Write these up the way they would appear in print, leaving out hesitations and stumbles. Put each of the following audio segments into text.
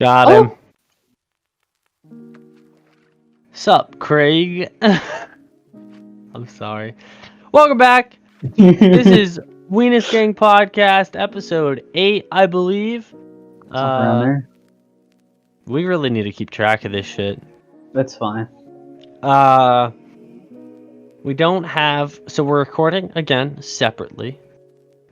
Got him. Oh! Sup, Craig? I'm sorry. Welcome back. This is Weenus Gang Podcast, episode 8, I believe. Something around there. We really need to keep track of this shit. That's fine. We don't have... So we're recording, again, separately.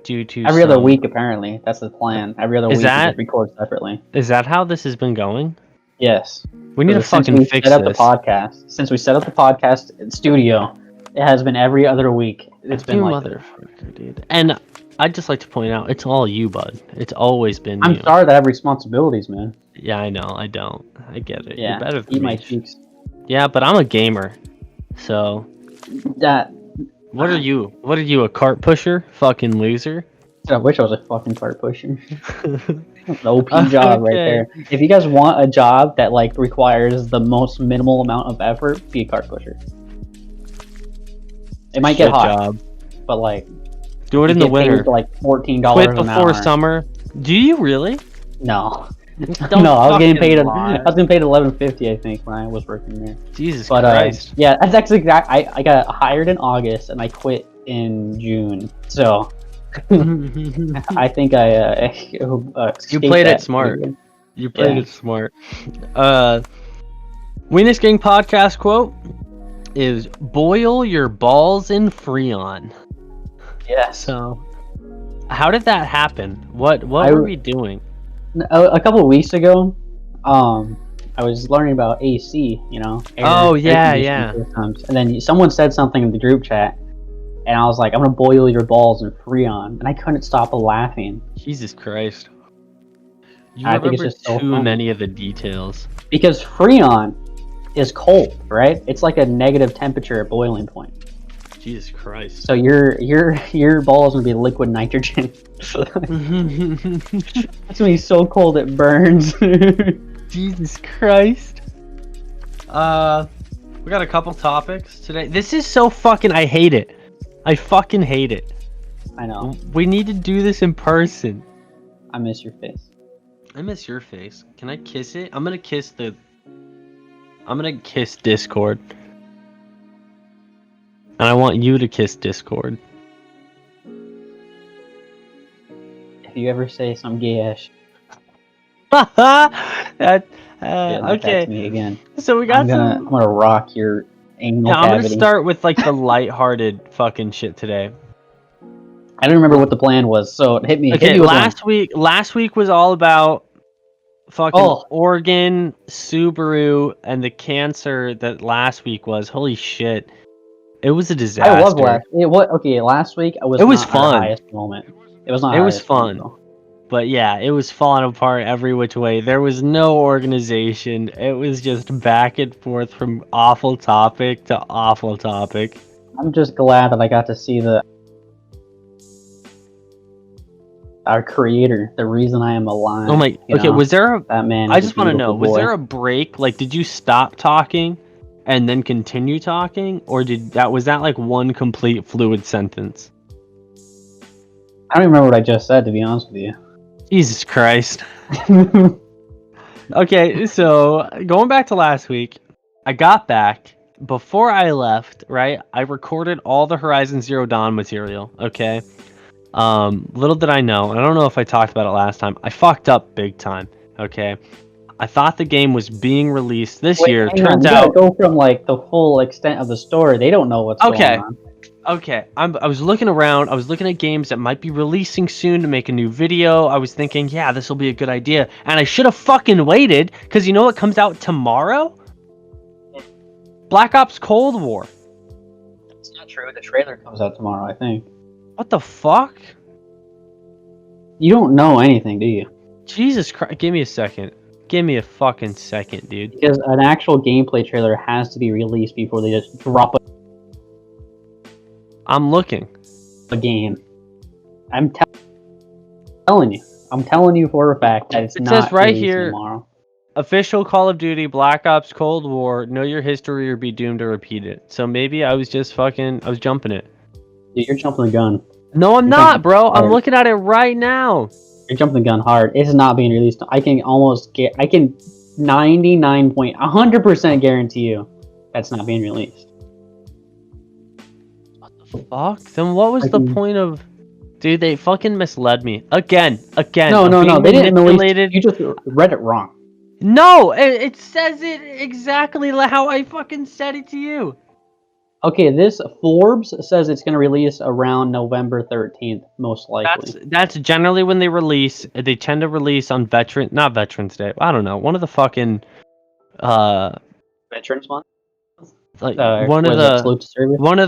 Due to Every other week, apparently. That's the plan. Every other Is week, that- we just record separately. Is that how this has been going? Yes. We need to fucking fix set up this. the podcast. Since we set up the podcast studio, it has been every other week. It's been You like motherfucker, dude. And I'd just like to point out, it's all you, bud. It's always been I'm you. sorry that I have responsibilities, man. Yeah, I know. I don't. I get it. Yeah. You're better than Eat me. my cheeks. Yeah, but I'm a gamer. So, That. what are you? What are you, a cart pusher? Fucking loser. I wish I was a fucking cart pusher. The OP job right Okay. there. If you guys want a job that like requires the most minimal amount of effort, be a cart pusher. It might get Shit hot, job. but like Do it in the winter. like $14 Quit an before hour. summer. Do you really? No, Don't no, I was getting fucking paid. lie. I was getting paid $11.50, I think, when I was working there. Jesus But Christ. yeah, that's actually exact. I got hired in August and I quit in June. So I think I You escaped played it that smart. period. You played Yeah. it smart. Weenus Gang podcast quote is "Boil your balls in Freon." Yes. So, how did that happen? What I- were we doing? A couple of weeks ago, I was learning about AC, you know. Oh, air yeah, conditioning yeah. systems. And then someone said something in the group chat, and I was like, "I'm gonna boil your balls in Freon," and I couldn't stop laughing Jesus Christ! You I think it's remember just so too funny. many of the details. because Freon is cold, right? It's like a negative temperature at boiling point. Jesus Christ! So your balls gonna be liquid nitrogen. It's gonna be so cold it burns. Jesus Christ! We got a couple topics today. This is so fucking. I hate it. I fucking hate it. I know. We need to do this in person. I miss your face. I miss your face. Can I kiss it? I'm gonna kiss Discord. And I want you to kiss Discord. If you ever say some gay ass That, shit like that to okay. me again, So we got I'm gonna rock your anal Yeah, I'm cavity. gonna start with like the lighthearted fucking shit today. I don't remember what the plan was, so hit me. Okay, hit me with last week was all about fucking Oh. Oregon, Subaru, and the cancer that last week was. Holy shit. It was a one. disaster. I was last. Okay, last week I was. It was not fun. Our highest moment. It was not. It our was highest moment, fun. though. But yeah, it was falling apart every which way. There was no organization. It was just back and forth from awful topic to awful topic. I'm just glad that I got to see our creator, the reason I am alive. Oh my. you Okay, know? was there a That man. I is a just want to know, beautiful was boy. there a break? Like, did you stop talking and then continue talking, or was that like one complete fluid sentence? I don't remember what I just said, to be honest with you. Jesus Christ. Okay, so going back to last week, I got back. Before I left, right, I recorded all the Horizon Zero Dawn material, okay? Little did I know, and I don't know if I talked about it last time, I fucked up big time, okay? I thought the game was being released this year. hang on, Turns you gotta out... go from like the full extent of the story. They don't know what's Okay. going on. Okay, I was looking around. I was looking at games that might be releasing soon to make a new video. I was thinking, yeah, this will be a good idea. And I should have fucking waited, because you know what comes out tomorrow? Black Ops Cold War. It's not true. The trailer comes out tomorrow, I think. What the fuck? You don't know anything, do you? Jesus Christ. Give me a second. Give me a fucking second, dude. Because an actual gameplay trailer has to be released before they just drop I'm looking. a game. I'm telling you. I'm telling you for a fact that it's It not says right releasing here- tomorrow. Official Call of Duty Black Ops Cold War. Know your history or be doomed to repeat it. So maybe I was just fucking... I was jumping it. Dude, you're jumping the gun. No, I'm You're not, jumping bro. I'm hard. looking at it right now. You're jumping the gun hard. It's not being released. I can 100% guarantee you that's not being released. What the fuck? Then what was the point of? Dude, they fucking misled me again. No. They didn't manipulate. You just read it wrong. No, it says it exactly how I fucking said it to you. Okay, this Forbes says it's going to release around November 13th, most likely. That's generally when they release. They tend to release on not Veterans Day. I don't know. One of the fucking Veterans Month. Like one of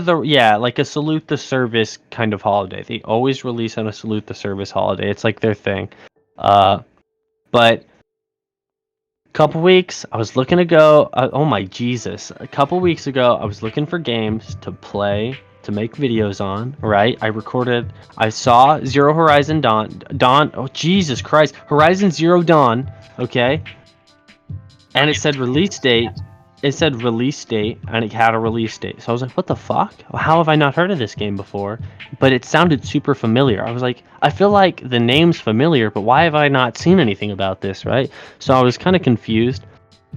the like a salute the service kind of holiday. They always release on a salute the service holiday. It's like their thing. But couple weeks I was looking to go. Oh my Jesus! A couple weeks ago I was looking for games to play, to make videos on. Right? I saw Zero Horizon Dawn. Oh Jesus Christ! Horizon Zero Dawn. Okay. And it said release date. It said release date, and it had a release date. So I was like, what the fuck? How have I not heard of this game before? But it sounded super familiar. I was like, I feel like the name's familiar, but why have I not seen anything about this, right? So I was kind of confused.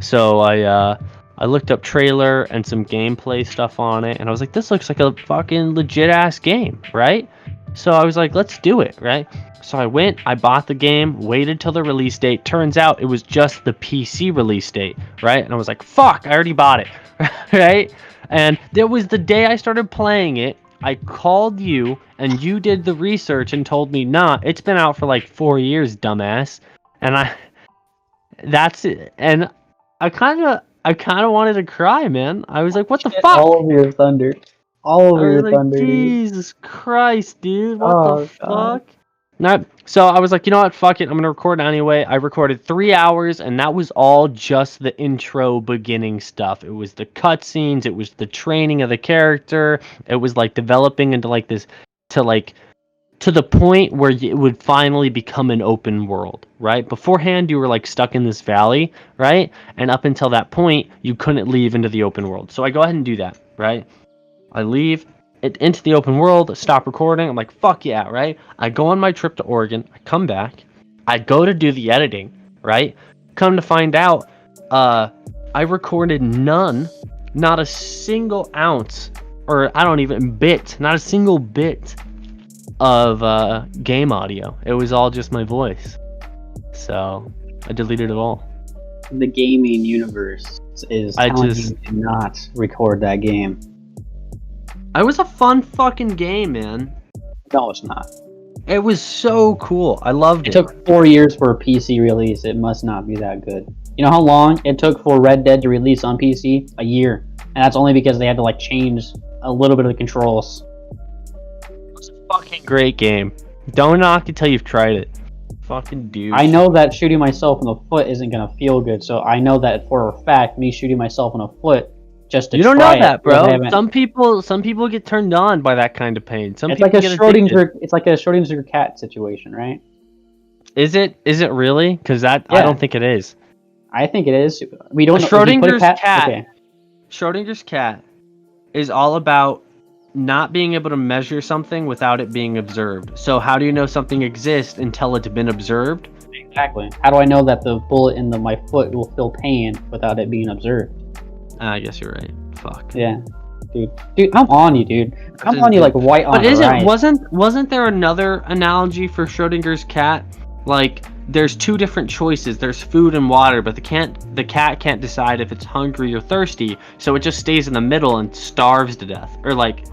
So I looked up trailer and some gameplay stuff on it, and I was like, this looks like a fucking legit-ass game, right? So I was like, let's do it, right? So I went, I bought the game, waited till the release date. Turns out it was just the PC release date, right? And I was like, fuck, I already bought it, right? And it was the day I started playing it. I called you, and you did the research and told me, nah, it's been out for like 4 years, dumbass. And that's it. And I kind of wanted to cry, man. I was like, what the fuck? All over your thunder. All over your thunder. Jesus Christ, dude. What the fuck? So I was like, you know what? Fuck it. I'm going to record anyway. I recorded 3 hours, and that was all just the intro beginning stuff. It was the cutscenes. It was the training of the character. It was like developing into like this to the point where it would finally become an open world, right? Beforehand, you were like stuck in this valley, right? And up until that point, you couldn't leave into the open world. So I go ahead and do that, right? I leave into the open world, stop recording. I'm like, fuck yeah, right? I go on my trip to Oregon. I come back. I go to do the editing, right? Come to find out, I recorded not a single ounce, or I don't even bit, not a single bit of game audio. It was all just my voice. So I deleted it all. The gaming universe is telling you to not record that game. It was a fun fucking game, man. No, it's not. It was so cool. I loved it. It took 4 years for a PC release. It must not be that good. You know how long it took for Red Dead to release on PC? A year. And that's only because they had to like change a little bit of the controls. It was a fucking great game. Don't knock it till you've tried it. Fucking dude. I know that shooting myself in the foot isn't gonna feel good, so I know that for a fact, me shooting myself in the foot just to you don't try know that, it, bro. Some people get turned on by that kind of pain. Some people get Schrodinger. It's like a Schrodinger cat situation, right? Is it really? Because I don't think it is. I think it is. We don't. Schrodinger's cat. Okay. Schrodinger's cat is all about not being able to measure something without it being observed. So how do you know something exists until it's been observed? Exactly. How do I know that the bullet in my foot will feel pain without it being observed? I guess you're right. Fuck. Yeah. Dude, I'm on you, dude. I'm on you like white on rice. Wasn't there another analogy for Schrodinger's cat? Like, there's two different choices. There's food and water, but the cat can't decide if it's hungry or thirsty, so it just stays in the middle and starves to death. Or like,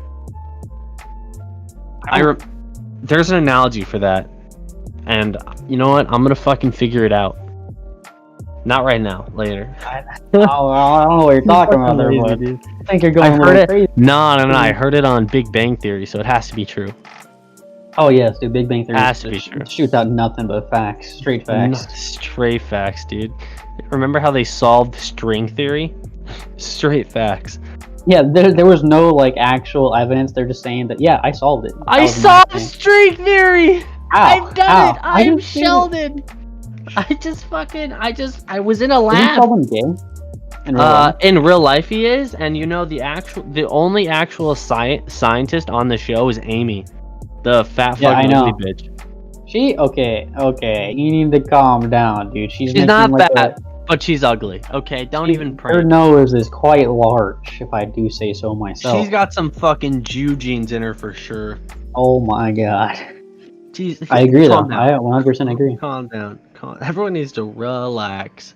there's an analogy for that, and you know what? I'm gonna fucking figure it out. Not right now. Later. I don't know what you're talking about there, dude. I think you're going a little crazy. No. I heard it on Big Bang Theory, so it has to be true. Oh yes, dude. Big Bang Theory has to be true. Shoots out nothing but facts, straight facts. Straight facts, dude. Remember how they solved string theory? Straight facts. Yeah, there was no like actual evidence. They're just saying that I solved it. I solved string theory. I've done it. I am Sheldon. I was in a lab. In real life he is, and you know the only actual scientist on the show is Amy, the fat fucking ugly bitch. Okay. You need to calm down, dude. She's She's making not like bad, but she's ugly. Okay, don't even her prank. nose is quite large, if I do say so myself. She's got some fucking Jew genes in her for sure. Oh my god. Jeez, I agree though. calm down. I 100% agree. Calm down. Everyone needs to relax.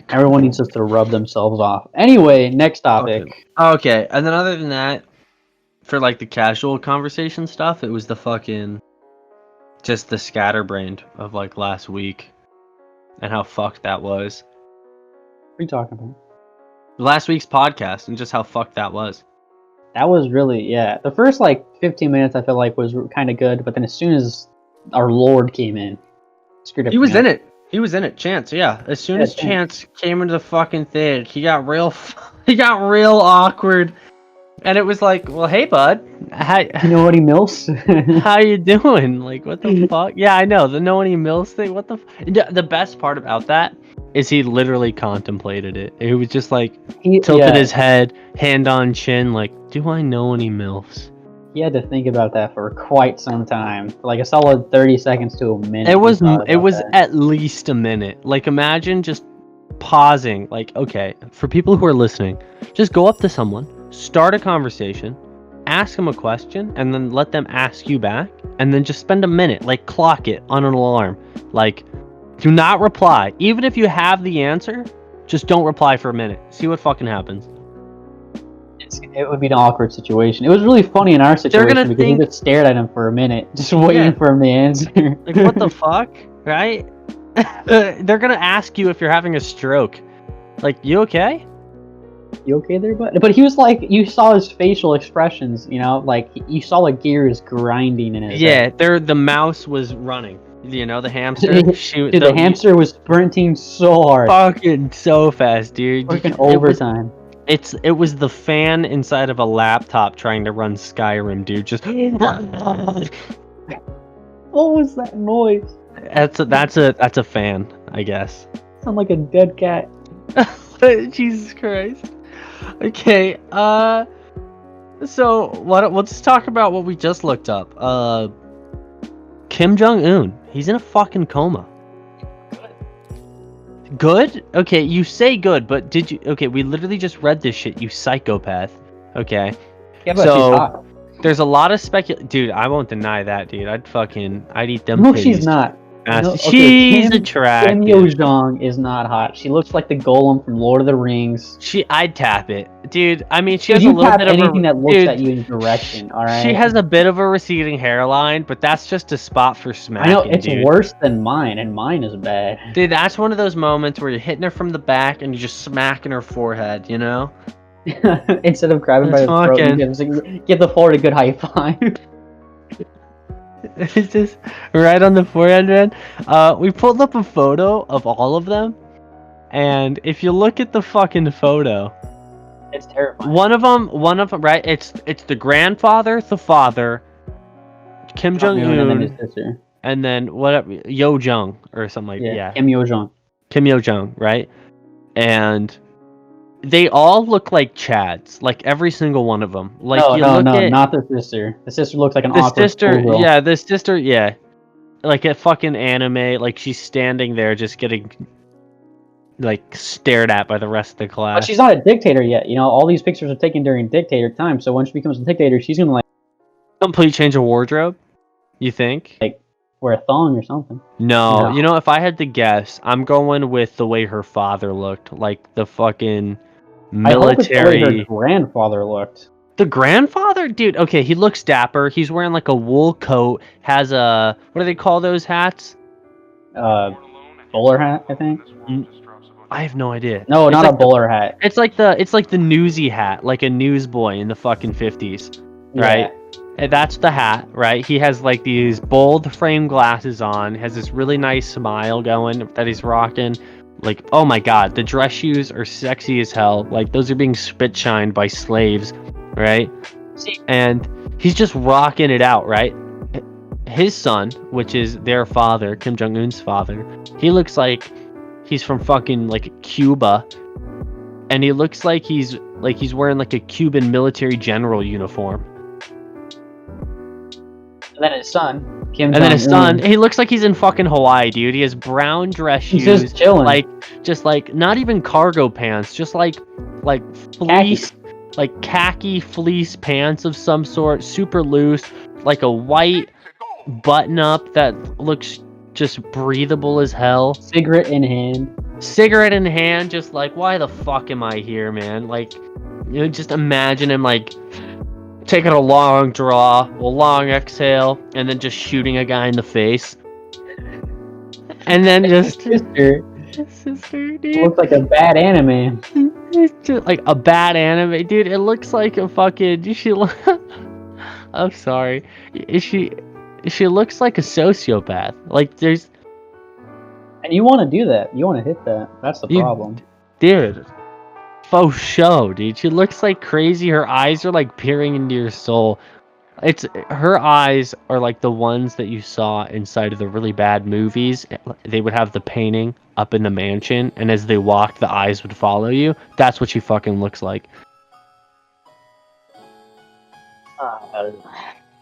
Everyone needs just to rub themselves off. Anyway, next topic. Okay, and then other than that, for like the casual conversation stuff, it was the fucking just the scatterbrained of like last week and how fucked that was. What are you talking about? Last week's podcast and just how fucked that was. That was really, yeah. The first like 15 minutes I feel like was kind of good, but then as soon as our Lord came in, screwed everything He was up. in it. He was in it. Chance, yeah. As soon as Chance came into the fucking thing, he got real awkward. And it was like, well, hey, bud. You know what he milfs? How you doing? Like, what the fuck? Yeah, I know. The no any mills thing. What the the best part about that is he literally contemplated it. He was just like, tilted his head, hand on chin, like, do I know any milfs? He had to think about that for quite some time. Like a solid 30 seconds to a minute. It was at least a minute. Like, imagine just pausing. Like, okay, for people who are listening, just go up to someone, start a conversation, ask them a question, and then let them ask you back, and then just spend a minute, like, clock it on an alarm. Like, do not reply. Even if you have the answer, just don't reply for a minute. See what fucking happens. It would be an awkward situation. It was really funny in our situation because we just stared at him for a minute, just waiting for him to answer. Like, what the fuck, right? They're gonna ask you if you're having a stroke. Like, you okay? You okay there, bud? But he was like, you saw his facial expressions, you know, like you saw the gears grinding in his head. The mouse was running. You know, the hamster. The hamster was sprinting so hard, fucking so fast, dude. Fucking overtime. It was the fan inside of a laptop trying to run Skyrim, dude. Just what was that noise? That's a fan, I guess. Sound like a dead cat. Jesus Christ. Okay, so let's talk about what we just looked up. Kim Jong-un, he's in a fucking coma. Good? Okay, you say good, but did you... Okay, we literally just read this shit, you psychopath. Okay. Yeah, but she's hot. There's a lot of Dude, I won't deny that, dude. I'd eat them No, titties. she's not. No, she's attractive. Kim Yo-Jong is not hot. She looks like the golem from Lord of the Rings. I'd tap it. Dude, I mean, she has a little bit of anything that looks at you in direction, alright? She has a bit of a receding hairline, but that's just a spot for smacking, I know, it's dude. worse than mine, and mine is bad. Dude, that's one of those moments where you're hitting her from the back and you're just smacking her forehead, you know? Instead of grabbing by the throat, you just give the floor a good high five. It's just right on the forehead, man. We pulled up a photo of all of them, and if you look at the fucking photo, it's terrifying. One of them, right? It's the grandfather, the father, Kim Jong-un, and then his sister, and then whatever, Yo-Jong or something like that. Yeah, Kim Yo-Jong. Kim Yo-Jong, right? And they all look like Chads, like every single one of them. Like no, not the sister. The sister looks like an awkward schoolgirl. Yeah, the sister, yeah, like a fucking anime. Like she's standing there, just getting like stared at by the rest of the class. But she's not a dictator yet. You know, all these pictures are taken during dictator time. So when she becomes a dictator, she's gonna like complete change of wardrobe. You think? Like wear a thong or something? No, you know, if I had to guess, I'm going with the way her father looked, like the fucking military. I hope it's the way her grandfather looked. The grandfather, dude. Okay, he looks dapper. He's wearing like a wool coat. Has a what do they call those hats? Bowler hat, I think. I have no idea. No, it's not like a bowler hat. It's like the newsy hat, like a newsboy in the fucking 50s, right? Yeah. And that's the hat, right? He has like these bold frame glasses on, has this really nice smile going that he's rocking. Like, oh my god, the dress shoes are sexy as hell. Like, those are being spit shined by slaves, right? And he's just rocking it out, right? His son, which is their father, Kim Jong-un's father, he looks like he's from fucking like Cuba, and he looks like he's wearing like a Cuban military general uniform. And then his son, Kim And then his Jong-un. son, he looks like he's in fucking Hawaii, dude. He has brown dress shoes. He's just chilling. Like not even cargo pants, just like fleece, like khaki fleece pants of some sort, super loose, like a white button up that looks just breathable as hell. Cigarette in hand, just like, why the fuck am I here, man? Like, you know, just imagine him like taking a long draw, a long exhale, and then just shooting a guy in the face. And then just sister, dude. looks like a bad anime. It's just like a bad anime, dude. It looks like a fucking. I'm sorry. She looks like a sociopath. Like there's. And you want to do that? You want to hit that? That's the problem, dude. Faux show, dude. She looks like crazy. Her eyes are like peering into your soul. Her eyes are like the ones that you saw inside of the really bad movies. They would have the painting up in the mansion, and as they walked, the eyes would follow you. That's what she fucking looks like.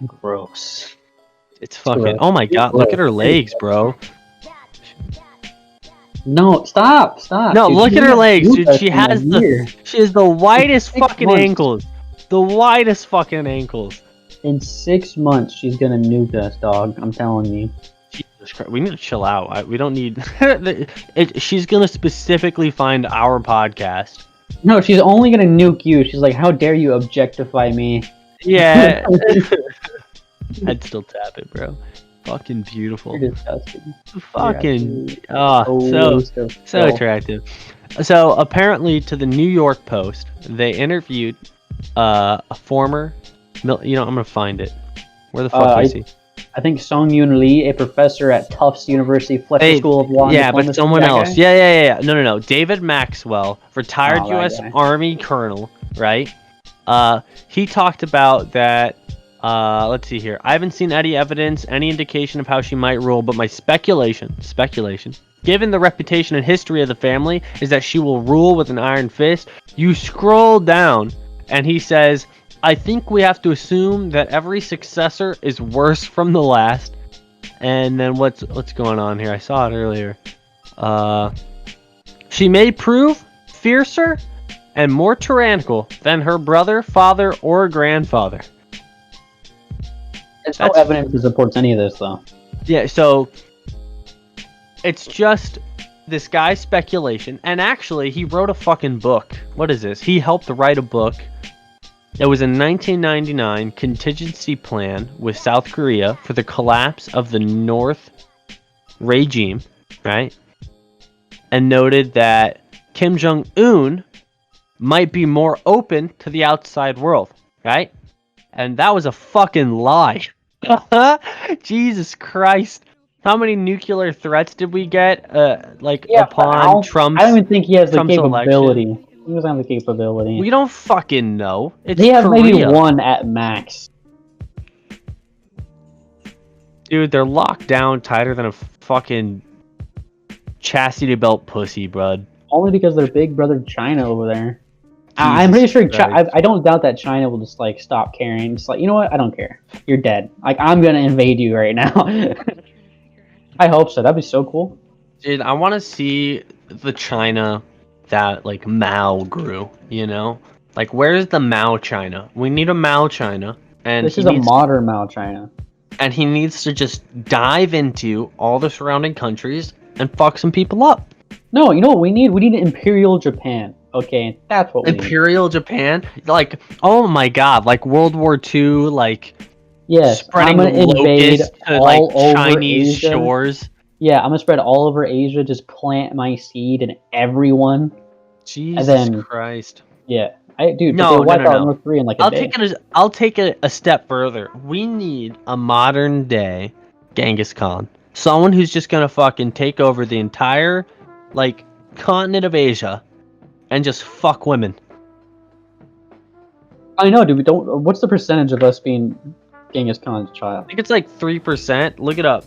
Gross. It's fucking. Oh my god! Look at her legs, bro. No, stop. No, dude, look at her legs, dude. She has the widest fucking ankles. The widest fucking ankles. In 6 months, she's gonna nuke us, dog. I'm telling you. Jesus Christ, we need to chill out. We don't need. She's gonna specifically find our podcast. No, she's only gonna nuke you. She's like, "How dare you objectify me?" Yeah. I'd still tap it, bro. Fucking beautiful. You're disgusting. Fucking so attractive. So apparently, to the New York Post, they interviewed a former. I'm gonna find it. Where the fuck is he? I think Song Yoon Lee, a professor at Tufts University Fletcher School of Law. Yeah, but someone else. Yeah. No. David Maxwell, retired U.S. Army colonel, right? He talked about that. Let's see here. I haven't seen any evidence, any indication of how she might rule, but my speculation, given the reputation and history of the family, is that she will rule with an iron fist. You scroll down, and he says, I think we have to assume that every successor is worse from the last. And then what's going on here? I saw it earlier. She may prove fiercer and more tyrannical than her brother, father, or grandfather. There's no evidence that supports any of this, though. Yeah, so it's just this guy's speculation. And actually, he wrote a fucking book. What is this? He helped write a book. It was a 1999 contingency plan with South Korea for the collapse of the North regime, right? And noted that Kim Jong-un might be more open to the outside world, right? And that was a fucking lie. Jesus Christ. How many nuclear threats did we get upon Trump's I don't even think he has the capability. Election? He doesn't have the capability. We don't fucking know. They have maybe one at max. Dude, they're locked down tighter than a fucking chastity belt pussy, bud. Only because they're big brother China over there. I'm pretty sure. I don't doubt that China will just like stop caring. Just like, you know what? I don't care. You're dead. Like, I'm gonna invade you right now. I hope so. That'd be so cool. Dude, I want to see the China that like Mao grew. You know, like where's the Mao China? We need a Mao China, and this is a modern Mao China. And he needs to just dive into all the surrounding countries and fuck some people up. No, you know what we need? We need an Imperial Japan. Okay, that's what we need. Imperial Japan? Like, oh my god, like World War II, like, yes, spreading locusts to like Chinese Asia. Shores. Yeah, I'm gonna spread all over Asia, just plant my seed in everyone. Jesus Christ. Yeah. No. North Korea in like I'll take it a step further. We need a modern day Genghis Khan. Someone who's just gonna fucking take over the entire, like, continent of Asia and just fuck women. I know, dude. What's the percentage of us being Genghis Khan's child? I think it's like 3%. Look it up.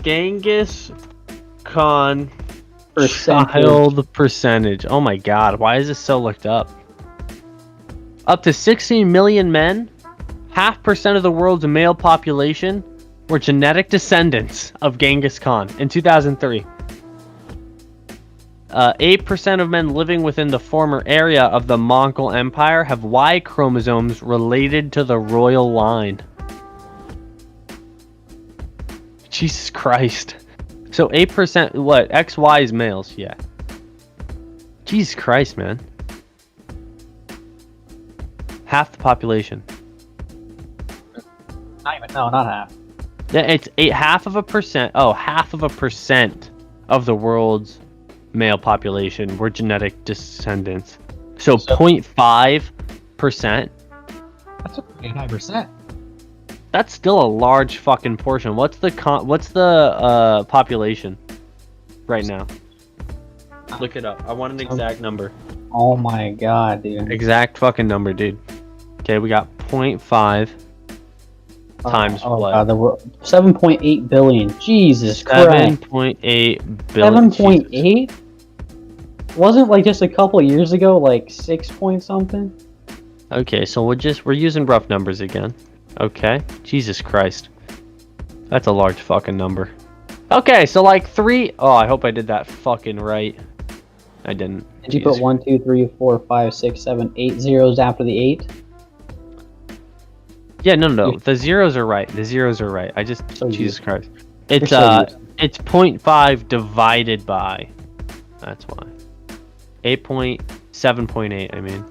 Genghis Khan child percentage. Oh my god, why is this so looked up? Up to 16 million men, 0.5% of the world's male population, were genetic descendants of Genghis Khan in 2003. 8% of men living within the former area of the Mongol Empire have Y chromosomes related to the royal line. Jesus Christ. So 8%, what? XY is males, yeah. Jesus Christ, man. Half the population. No, not half. Yeah, it's half of a percent. Oh, half of a percent of the world's male population were genetic descendants. So 0.5%. That's a pretty high percent. That's still a large fucking portion. What's the population right now? Look it up. I want an exact number. Oh my god, dude. Exact fucking number, dude. Okay, we got 0.5 times what? God, 7.8 billion. Jesus Christ. 7.8 billion. 7.8? Wasn't like just a couple years ago like 6 point something? Okay, so we're using rough numbers again. Okay. Jesus Christ. That's a large fucking number. Okay, so like 3. Oh, I hope I did that fucking right. I didn't. Did you put 1, 2, 3, 4, 5, 6, 7, 8 zeros after the 8? Yeah, no. The zeros are right. The zeros are right. Jesus Christ. It's it's 0.5 divided by. That's why. 7.8, I mean.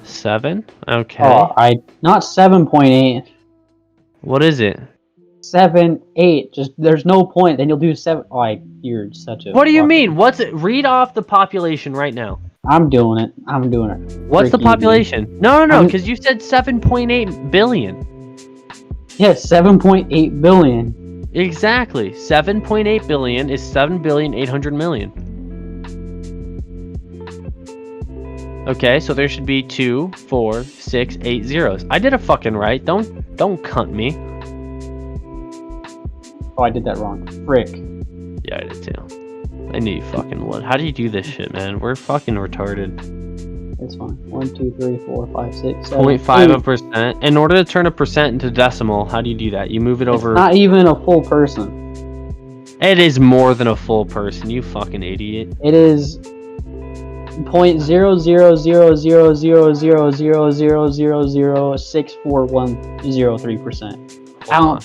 7? Okay. Oh, not 7.8. What is it? 7, 8. Just there's no point. Then you'll do 7. Like you're such a. What do you mean? What's it? Read off the population right now. I'm doing it. What's the population? Easy. No, because you said 7.8 billion. Yes, 7.8 billion. Exactly. 7.8 billion is 7,800,000,000. Okay, so there should be 2, 4, 6, 8 zeros. I did it fucking right. Don't cunt me. Oh, I did that wrong. Frick. Yeah, I did too. I knew you fucking would. How do you do this shit, man? We're fucking retarded. It's fine. 1, 2, 3, 4, 5, 6, 7. 0.5%. In order to turn a percent into decimal, how do you do that? You move it over. It's not even a full person. It is more than a full person, you fucking idiot. It is 0.0000000064103%. I don't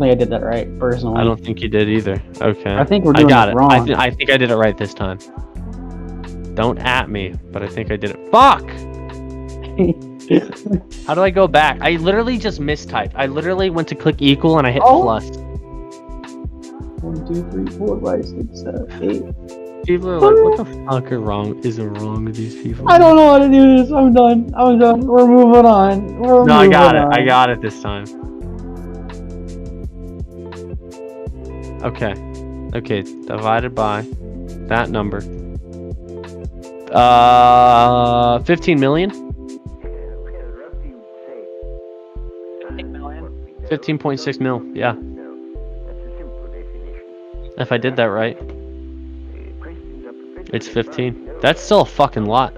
think I did that right, personally. I don't think you did either. Okay. I think we're doing it wrong. I think I did it right this time. Don't at me, but I think I did it. Fuck! How do I go back? I literally just mistyped. I literally went to click equal and I hit plus. 1, 2, 3, 4, 5, 6, 7, 8. People are like, what the fuck is wrong with these people? I don't know how to do this. I'm done. We're moving on. I got it this time. Okay, divided by that number. 15 million? 15.6 mil, yeah. If I did that right. It's 15. That's still a fucking lot.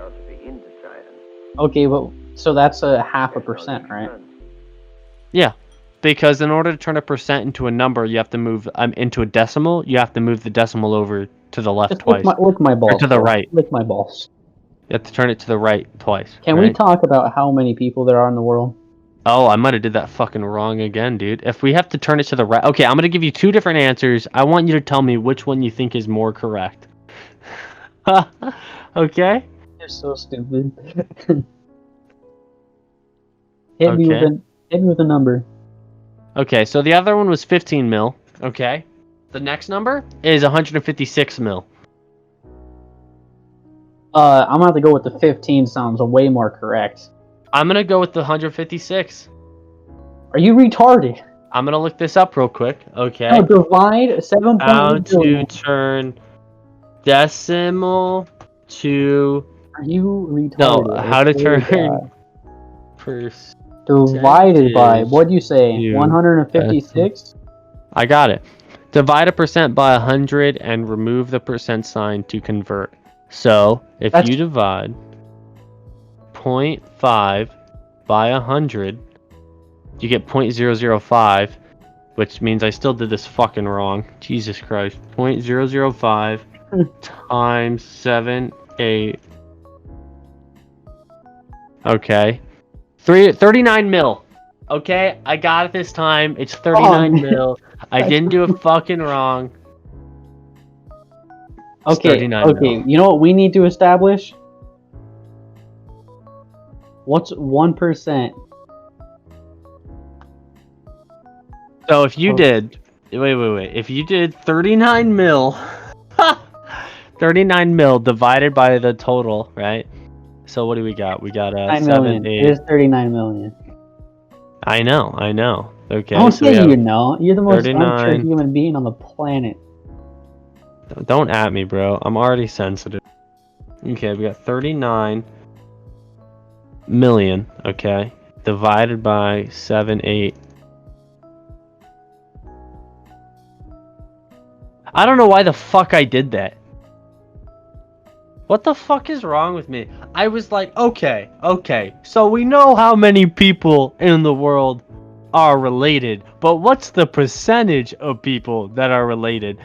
Okay, but so that's a 0.5%, right? Yeah. Because in order to turn a percent into a number, you have to move into a decimal. You have to move the decimal over to the left twice. Lick my balls. Or to the right. Lick my balls. You have to turn it to the right twice. Can we talk about how many people there are in the world? Oh, I might have did that fucking wrong again, dude. If we have to turn it to the right... Okay, I'm going to give you 2 different answers. I want you to tell me which one you think is more correct. Okay? You're so stupid. Hit me with a number. Okay, so the other one was 15 mil. Okay. The next number is 156 mil. I'm gonna have to go with the 15. Sounds way more correct. I'm gonna go with the 156. Are you retarded? I'm gonna look this up real quick. Okay. No, divide 7.8 How to turn decimal to... Are you retarded? No, how to turn... Divided by, what do you say, 156? I got it. Divide a percent by 100 and remove the percent sign to convert. So, if you divide 0.5 by 100, you get 0.005. which means I still did this fucking wrong. Jesus Christ. 0.005 times 7, 8. Okay. 39 mil. Okay, I got it this time. It's 39 mil. I didn't do it fucking wrong. It's Okay, 39 okay. mil. You know what we need to establish? What's 1%? So if you did, wait. If you did 39 mil, 39 mil divided by the total, right? So what do we got? We got 9 7, million. 8. It is 39 million. I know. Okay, Don't so say we have you know. You're the most 39. unfair human being on the planet. Don't at me, bro. I'm already sensitive. Okay, we got 39 million, okay, divided by 7, 8. I don't know why the fuck I did that. What the fuck is wrong with me? I was like, okay, so we know how many people in the world are related, but what's the percentage of people that are related?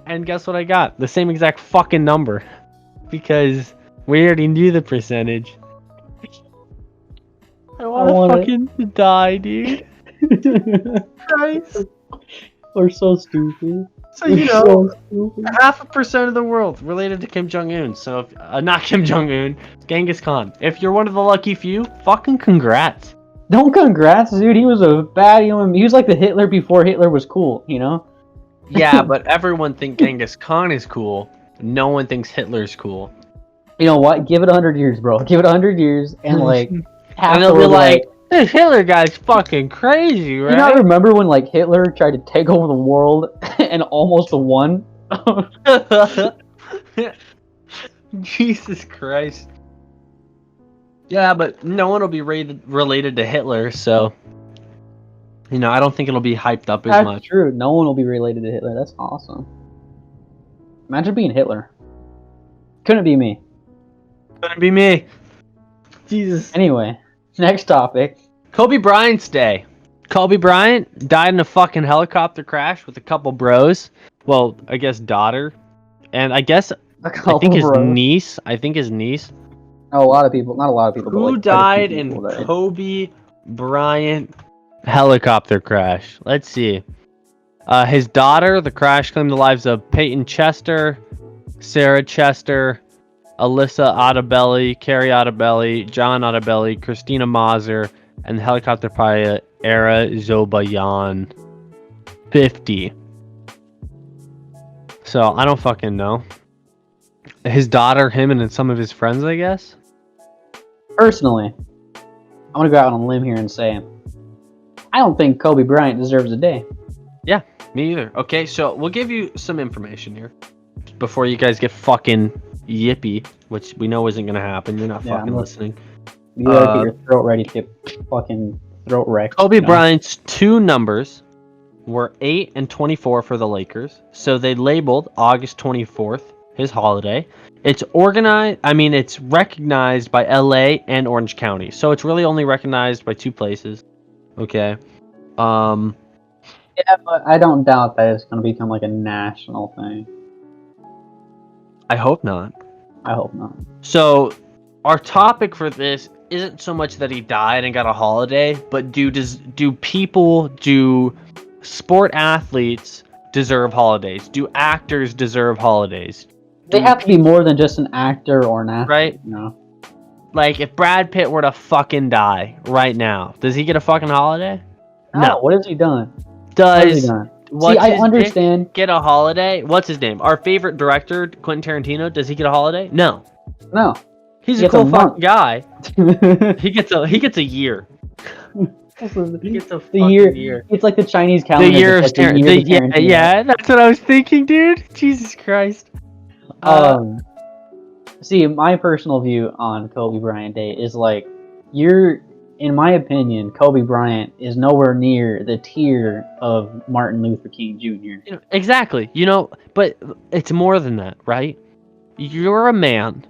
And guess what I got? The same exact fucking number. Because we already knew the percentage. I wanna fucking die, dude. Christ. We're so stupid. So, you know, 0.5% of the world related to Kim Jong-un. So, if, not Kim Jong-un, Genghis Khan. If you're one of the lucky few, fucking congrats. Don't congrats, dude. He was a bad human. He was like the Hitler before Hitler was cool, you know? Yeah, but everyone thinks Genghis Khan is cool. No one thinks Hitler's cool. You know what? Give it 100 years, bro. Give it 100 years, and like, and they'll be like, this Hitler guy's fucking crazy, right? You not remember when like Hitler tried to take over the world and almost won? Jesus Christ. Yeah, but no one will be related to Hitler, so you know, I don't think it'll be hyped up as much. That's true. No one will be related to Hitler. That's awesome. Imagine being Hitler. Couldn't be me. Couldn't be me. Jesus. Anyway, next topic. Kobe Bryant's day. Kobe Bryant died in a fucking helicopter crash with a couple bros. Well, I guess daughter. And I guess I think his niece. Oh, a lot of people. Not a lot of people. Who but like died in Kobe Bryant helicopter crash? Let's see. His daughter. The crash claimed the lives of Peyton Chester, Sarah Chester, Alyssa Ottobelli, Carrie Ottobelli, John Ottobelli, Christina Mazur, and the helicopter pilot Era Zobayan 50. So I don't fucking know. His daughter, him, and then some of his friends, I guess. Personally, I'm gonna go out on a limb here and say, I don't think Kobe Bryant deserves a day. Yeah, me either. Okay, so we'll give you some information here before you guys get fucking yippee, which we know isn't gonna happen. You're not fucking listening. You gotta get your throat ready to get fucking throat wrecked. Kobe Bryant's two numbers were 8 and 24 for the Lakers, so they labeled August 24th his holiday. It's it's recognized by LA and Orange County, so it's really only recognized by two places. Okay. Yeah, but I don't doubt that it's gonna become like a national thing. I hope not. I hope not. So, our topic for this isn't so much that he died and got a holiday, but do sport athletes deserve holidays? Do actors deserve holidays? They have to be more than just an actor or an athlete, right? You know? Like, if Brad Pitt were to fucking die right now, does he get a fucking holiday? No. What has he done? I understand. Get a holiday? What's his name? Our favorite director, Quentin Tarantino, does he get a holiday? No. He's a cool fucking guy. He gets a year. He gets a fucking year. It's like the Chinese calendar. The year of Tarantino. Yeah, that's what I was thinking, dude. Jesus Christ. See, my personal view on Kobe Bryant Day is like, in my opinion, Kobe Bryant is nowhere near the tier of Martin Luther King Jr. Exactly. But it's more than that, right? You're a man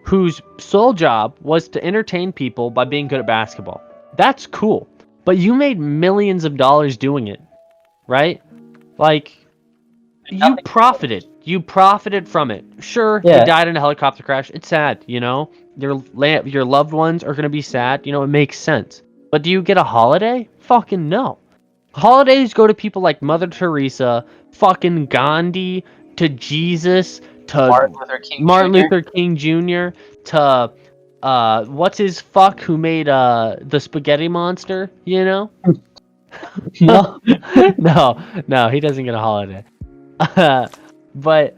whose sole job was to entertain people by being good at basketball. That's cool. but you made millions of dollars doing it, right? Like, you profited. You profited from it. Sure, Yeah. you died in a helicopter crash. It's sad, you know? Your loved ones are going to be sad. You know, it makes sense. But do you get a holiday? Fucking no. Holidays go to people like Mother Teresa, fucking Gandhi, to Jesus, to Martin Luther King Jr., to what's his fuck who made the spaghetti monster, you know? No. No, he doesn't get a holiday. But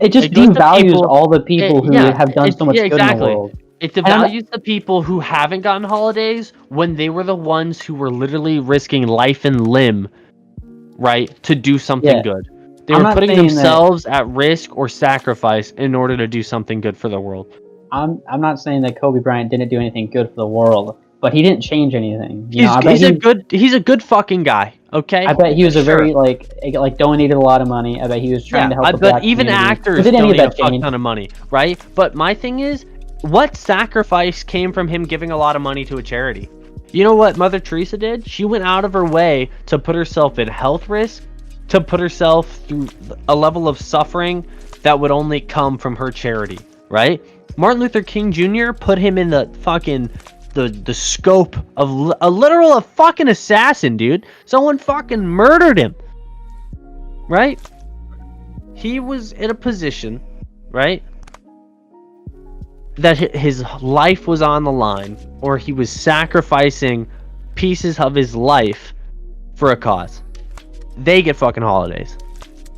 It just it goes to devalues people. all the people who have done so much good in the Exactly. world. It devalues the people who haven't gotten holidays when they were the ones who were literally risking life and limb, right, to do something good. They were putting themselves at risk or sacrifice in order to do something good for the world. I'm not saying that Kobe Bryant didn't do anything good for the world, but he didn't change anything. You know, He's a good fucking guy. Okay. I bet he was a very like donated a lot of money. I bet he was trying to help the black community. Even actors donate a fuck ton of money, right? But my thing is, what sacrifice came from him giving a lot of money to a charity? You know what Mother Teresa did? She went out of her way to put herself in health risk, to put herself through a level of suffering that would only come from her charity, right? Martin Luther King Jr. put him in the fucking the scope of a literal fucking assassin, dude. Someone fucking murdered him, right? He was in a position, right, that his life was on the line, or he was sacrificing pieces of his life for a cause. They get fucking holidays.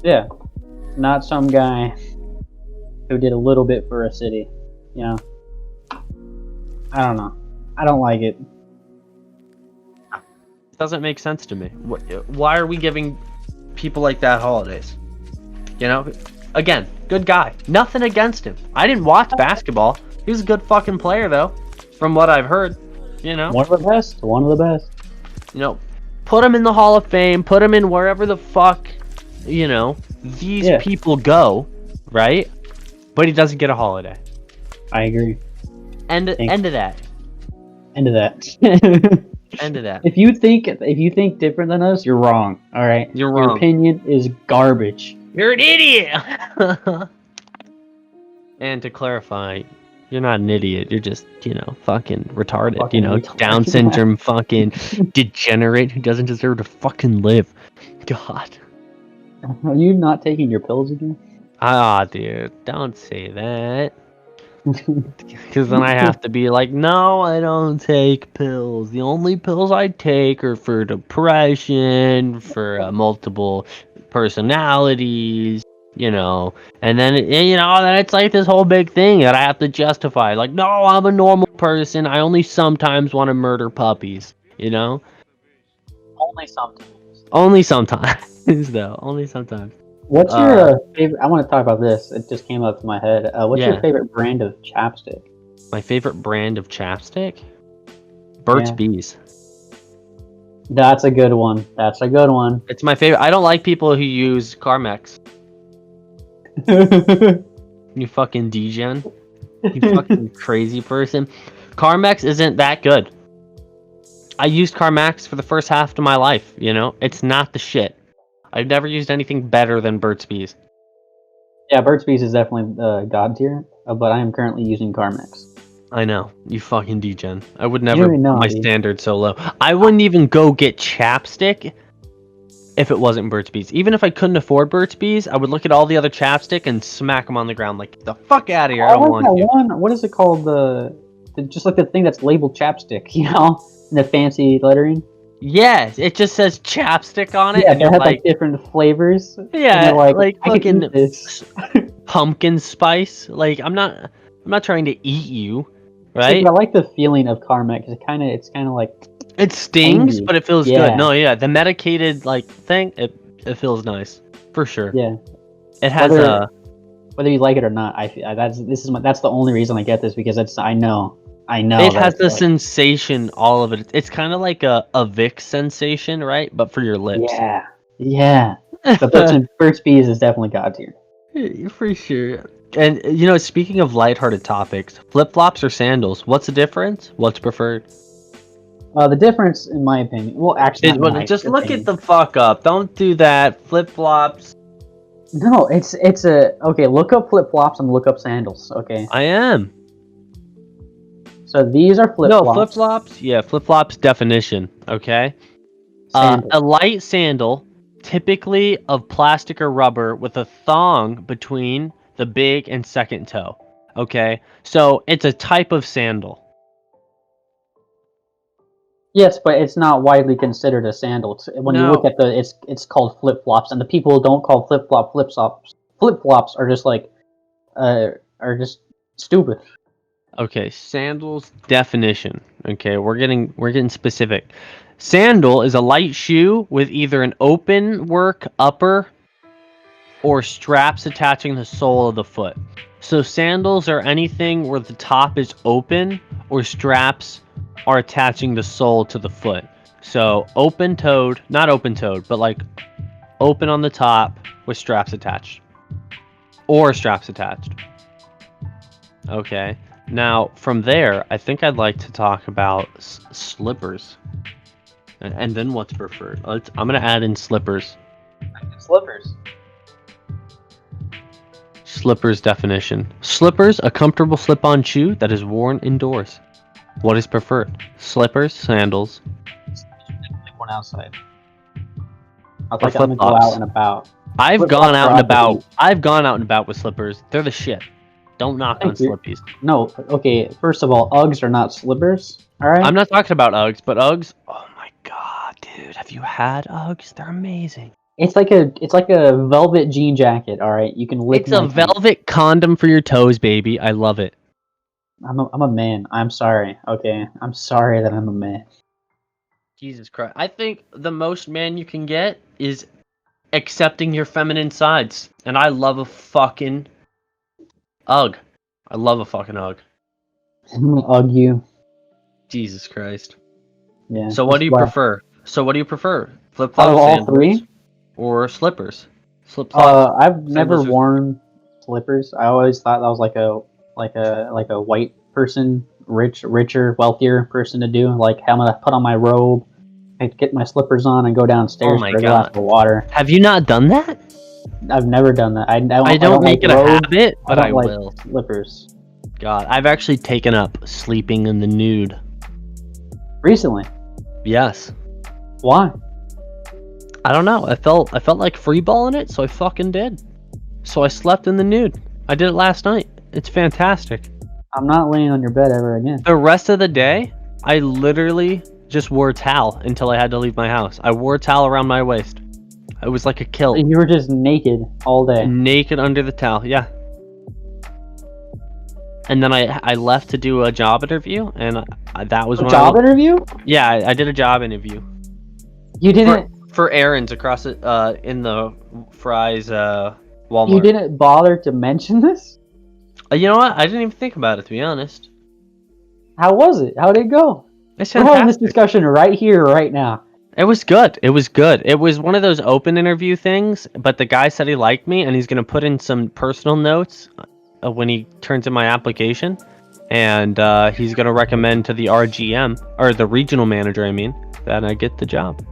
Yeah, not some guy who did a little bit for a city. You know, I don't know. I don't like it. It doesn't make sense to me. Why are we giving people like that holidays? You know, again, good guy. Nothing against him. I didn't watch basketball. He was a good fucking player, though, from what I've heard. You know, one of the best. One of the best. You know, put him in the Hall of Fame. Put him in wherever the fuck, you know, these people go, right? But he doesn't get a holiday. I agree. End of that. End of that. End of that. If you think different than us, you're wrong. All right. You're wrong. Your opinion is garbage. You're an idiot. And to clarify, you're not an idiot. You're just, you know, fucking retarded. Fucking Down syndrome, fucking degenerate who doesn't deserve to fucking live. God. Are you not taking your pills again? Ah, dude, don't say that. Because then I have to be like, no, I don't take pills. The only pills I take are for depression, for multiple personalities, you know. And then, then it's like this whole big thing that I have to justify. Like, no, I'm a normal person. I only sometimes want to murder puppies, you know? Only sometimes. Only sometimes, though. Only sometimes. What's your favorite? I want to talk about this. It just came up to my head. What's your favorite brand of chapstick? My favorite brand of chapstick? Burt's Bees. That's a good one. It's my favorite. I don't like people who use Carmex. You fucking degen. You fucking crazy person. Carmex isn't that good. I used Carmex for the first half of my life, you know? It's not the shit. I've never used anything better than Burt's Bees. Yeah, Burt's Bees is definitely god tier, but I am currently using Carmex. I know. You fucking degen. I would never put my standard so low. I wouldn't even go get chapstick if it wasn't Burt's Bees. Even if I couldn't afford Burt's Bees, I would look at all the other chapstick and smack them on the ground like, the fuck out of here. I don't want you. What is it called? Just like the thing that's labeled chapstick, you know? In the fancy lettering. Yes, it just says chapstick on it. Yeah, and they have like different flavors. Yeah, like fucking pumpkin spice. Like I'm not trying to eat you, right? I like the feeling of Carmex. It's kind of like it stings, but it feels good. No, yeah, the medicated like thing, it feels nice for sure. Yeah, it has whether you like it or not. That's the only reason I get this because I know. It has the sensation, all of it. It's kind of like a Vicks sensation, right? But for your lips. Yeah. The Burt's Bees is definitely god tier. Yeah, for sure. And, speaking of lighthearted topics, flip-flops or sandals, what's the difference? What's preferred? The difference, in my opinion, well, actually, not my Just look opinion. it the fuck up. Don't do that. Flip flops. No, it's a okay. Look up flip flops and look up sandals. Okay, I am. so these are flip No, flops. flip flops. Yeah, flip flops definition. Okay. Sandals. A light sandal, typically of plastic or rubber, with a thong between the big and second toe. Okay, so it's a type of sandal. Yes, but it's not widely considered a sandal. When you look No. at it's called flip flops, and the people who don't call flip flops. Flip flops are just like, are just stupid. Okay, sandals definition. Okay, we're getting specific. Sandal is a light shoe with either an open work upper or straps attaching the sole of the foot. So sandals are anything where the top is open or straps are attaching the sole to the foot. So open-toed, not open-toed, but like open on the top with straps attached. Or straps attached. Okay. Now, from there, I think I'd like to talk about slippers. And then what's preferred. I'm going to add in slippers. Slippers. Slippers definition. Slippers, a comfortable slip-on shoe that is worn indoors. What is preferred? Slippers, sandals, One outside. I was or like, I'm gonna go flip-flops. out and about. I've Flip-flops gone out are and off the about. beat. I've gone out and about with slippers. They're the shit. Don't knock on Thank you. slippies. No, okay. First of all, Uggs are not slippers. All right. I'm not talking about Uggs, but Uggs. Oh my god, dude! Have you had Uggs? They're amazing. It's like a velvet jean jacket. All right, you can lick. It's a my feet. velvet condom for your toes, baby. I love it. I'm a man. I'm sorry. Okay, I'm sorry that I'm a man. Jesus Christ! I think the most man you can get is accepting your feminine sides, and I love a fucking Ugg. I love a fucking Ugg. I'm gonna Ugg you. Jesus Christ. Yeah. So what do you why- prefer? Flip Out flops, of all sandals, three, or slippers? Flip flops. I've never sandals are- worn slippers. I always thought that was like a white person, richer, wealthier person to do. Like, I'm gonna put on my robe, and get my slippers on, and go downstairs Oh my for a glass God. of water. Have you not done that? I've never done that. I I don't make like it a robes. habit, but I don't like will. slippers. God, I've actually taken up sleeping in the nude. Recently, Yes. why? I don't know. I felt like freeballing it, so I fucking did. So I slept in the nude. I did it last night. It's fantastic. I'm not laying on your bed ever again. The rest of the day, I literally just wore a towel until I had to leave my house. I wore a towel around my waist. It was like a kilt. You were just naked all day. Naked under the towel, yeah. And then I left to do a job interview, and that was A when job interview? Yeah, I did a job interview You didn't. for errands across it in the Fry's Walmart. You didn't bother to mention this. You know what? I didn't even think about it, to be honest. How was it? How did it go? It's We're having this fantastic. discussion right here, right now. It was good. It was good. It was one of those open interview things, but the guy said he liked me, and he's gonna put in some personal notes when he turns in my application, and he's gonna recommend to the RGM or the regional manager, I mean, that I get the job.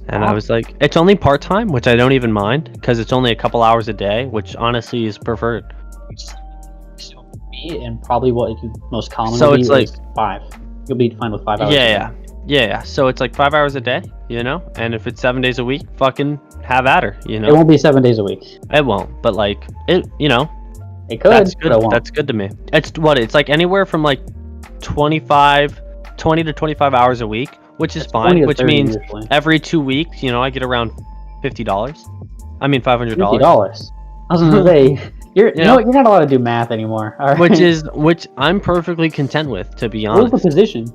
And I was like, it's only part time, which I don't even mind because it's only a couple hours a day, which honestly is preferred. And probably what you most commonly So it's is 5. You'll be fine with 5 hours. Yeah. So it's like 5 hours a day, you know. And if it's 7 days a week, fucking have at her, you know. It won't be 7 days a week. It won't, but like it, you know. It could. That's good. But it won't. That's good to me. It's like anywhere from like 20 to 25 hours a week, which is It's fine. 20 to Which 30 means usually. every 2 weeks, you know, I get around $50. I mean $500. $50. I was gonna say you're you're not allowed to do math anymore. All right? Which I'm perfectly content with, to be What was honest. the position?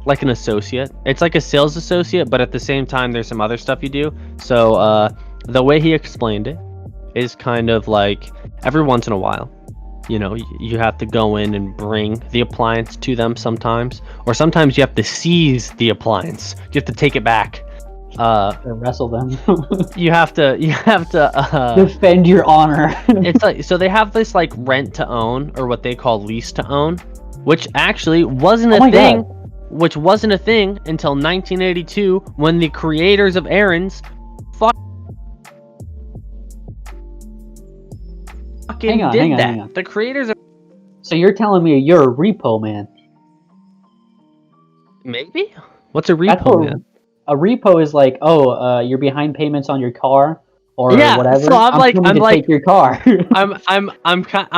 Like an associate. It's like a sales associate, but at the same time, there's some other stuff you do. So the way he explained it is kind of like every once in a while, you know, you have to go in and bring the appliance to them sometimes, or sometimes you have to seize the appliance. You have to take it back. To wrestle them. You have to Defend your honor. it's like, so they have this like rent to own, or what they call lease to own, which actually wasn't a thing. Which wasn't a thing until 1982 when the creators of Aaron's fucking did that. The creators of... So you're telling me you're a repo man? Maybe? What's a repo man? A repo is like, you're behind payments on your car or whatever. So I'm like take your car. I'm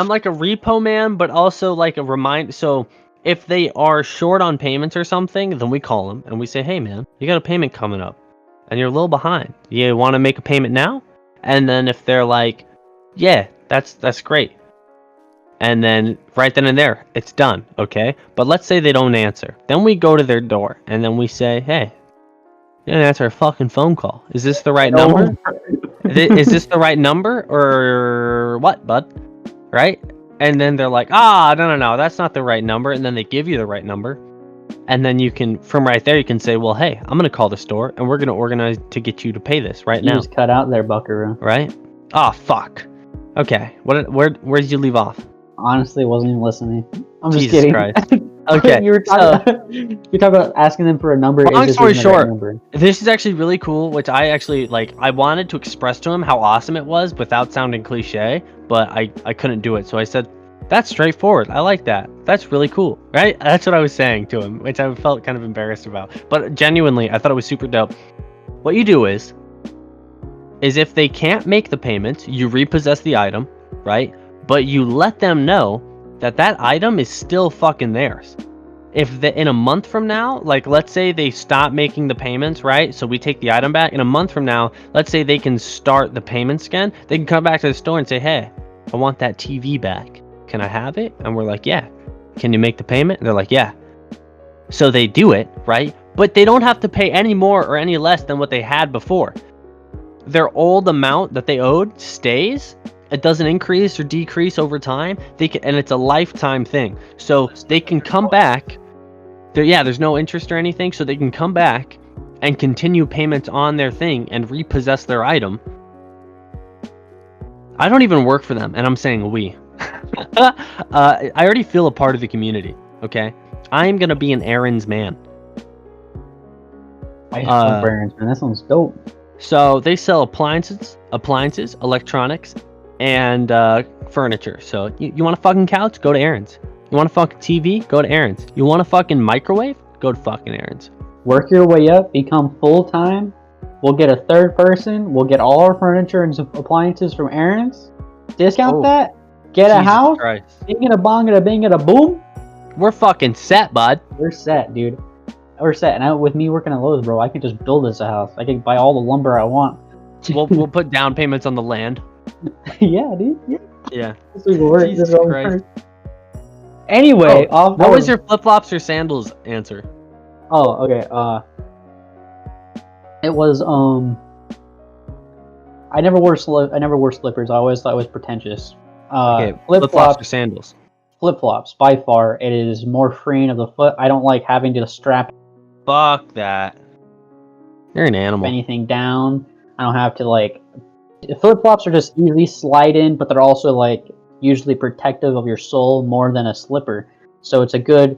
like a repo man, but also like a remind. So if they are short on payments or something, then we call them and we say, hey man, you got a payment coming up and you're a little behind. You want to make a payment now? And then if they're like, yeah, that's great. And then right then and there, it's done, okay? But let's say they don't answer. Then we go to their door and then we say, hey, you didn't answer a fucking phone call. Is this the right number? Is this the right number or what, bud? Right? And then they're like, no, that's not the right number. And then they give you the right number. And then you can, from right there, you can say, well, hey, I'm going to call the store and we're going to organize to get you to pay this right now. You just cut out there, buckaroo. Right? Oh, fuck. Okay. Where did you leave off? Honestly, wasn't even listening. I'm just Jesus kidding. Christ. Okay. you were talking about asking them for a number. Long story short, this is actually really cool, which I actually, like, I wanted to express to him how awesome it was without sounding cliche, but I couldn't do it. So I said, that's straightforward. I like that. That's really cool, right? That's what I was saying to him, which I felt kind of embarrassed about. But genuinely, I thought it was super dope. What you do is if they can't make the payments, you repossess the item, right? But you let them know that item is still fucking theirs. If in a month from now, like let's say they stop making the payments, right? So we take the item back. In a month from now, let's say they can start the payments again. They can come back to the store and say, hey, I want that TV back. Can I have it? And we're like, yeah. Can you make the payment? And they're like, yeah. So they do it, right? But they don't have to pay any more or any less than what they had before. Their old amount that they owed stays. It doesn't increase or decrease over time. And it's a lifetime thing. So they can come back. There's no interest or anything. So they can come back and continue payments on their thing and repossess their item. I don't even work for them, and I'm saying we. I already feel a part of the community. Okay, I'm gonna be an errands man. Errands man. That sounds dope. So they sell appliances, electronics, and furniture. So you want a fucking couch? Go to Aaron's. You want a fucking TV? Go to Aaron's. You want a fucking microwave? Go to fucking Aaron's. Work your way up, become full-time. We'll get a third person. We'll get all our furniture and appliances from Aaron's. Discount that. Get Jesus a house. Bing it a bong it a bing it a boom. We're fucking set, bud. We're set, dude. We're set. And with me working at Lowe's, bro, I can just build us a house. I can buy all the lumber I want. We'll put down payments on the land. Yeah, dude. Yeah. This will work. Jesus Christ. Anyway, what was your flip-flops or sandals answer? Oh, okay. It was I never wore slippers. I always thought it was pretentious. Okay, flip-flops or sandals? Flip-flops, by far. It is more freeing of the foot. I don't like having to strap. Fuck that. You're an animal. Anything down. I don't have to like. Flip-flops are just easily slide in, but they're also like usually protective of your sole more than a slipper. So it's a good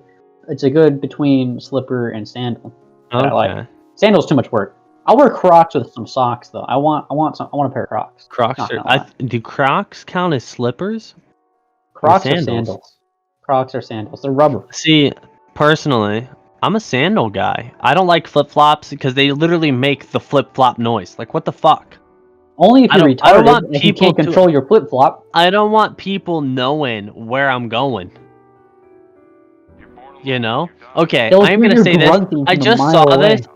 between slipper and sandal. Okay. I like. Sandals too much work. I'll wear Crocs with some socks though. I want a pair of Crocs. Do Crocs count as slippers? Crocs or sandals? Crocs or sandals. They're rubber. See, personally, I'm a sandal guy. I don't like flip-flops because they literally make the flip-flop noise. Like, what the fuck? Only if you're retarded and you can't control your flip-flop. I don't want people knowing where I'm going. You know? Okay, I'm gonna say this. I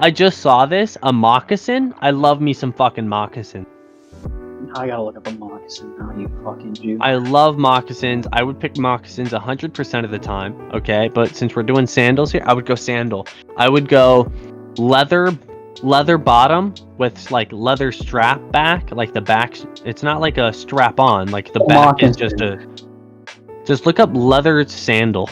just saw this. A moccasin. I love me some fucking moccasin. I gotta look up a moccasin now, you fucking Jew. I love moccasins. I would pick moccasins 100% of the time. Okay, but since we're doing sandals here, I would go sandal. I would go leather bottom with like leather strap back. Like the back, it's not like a strap on. Like the back is just look up leather sandal.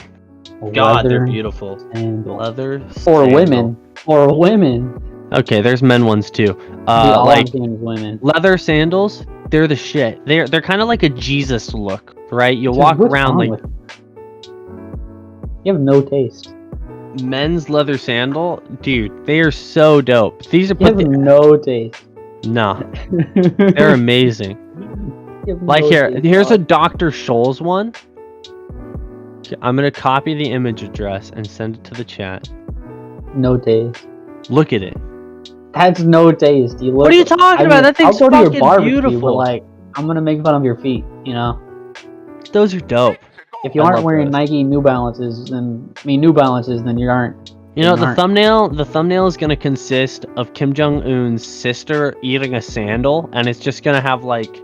God, they're beautiful. Sandal. Leather for sandal. women. Okay, there's men ones too. Like women. Leather sandals, they're the shit. They're kind of like a Jesus look, right? You walk around like You have no taste. Men's leather sandal, dude. They are so dope. These are You have no taste. No, they're amazing. Like here's a Dr. Scholl's one. I'm gonna copy the image address and send it to the chat. No taste. Look at it. That's no taste. You look. What are you talking about? That thing's I'll go to your fucking barbecue, beautiful. but like, I'm gonna make fun of your feet. You know. Those are dope. If you aren't wearing Nike New Balances, then you aren't. You know, the thumbnail is gonna consist of Kim Jong-un's sister eating a sandal, and it's just gonna have like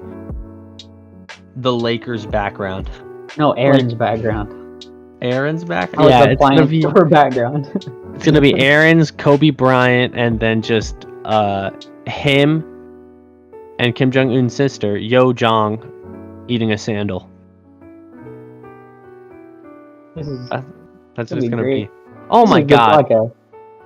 the Lakers background. No, Aaron's background. Aaron's background? Yeah, it's gonna be her background. It's gonna be Aaron's, Kobe Bryant, and then just him and Kim Jong-un's sister, Yo-Jong, eating a sandal. That's just gonna be. Oh my god!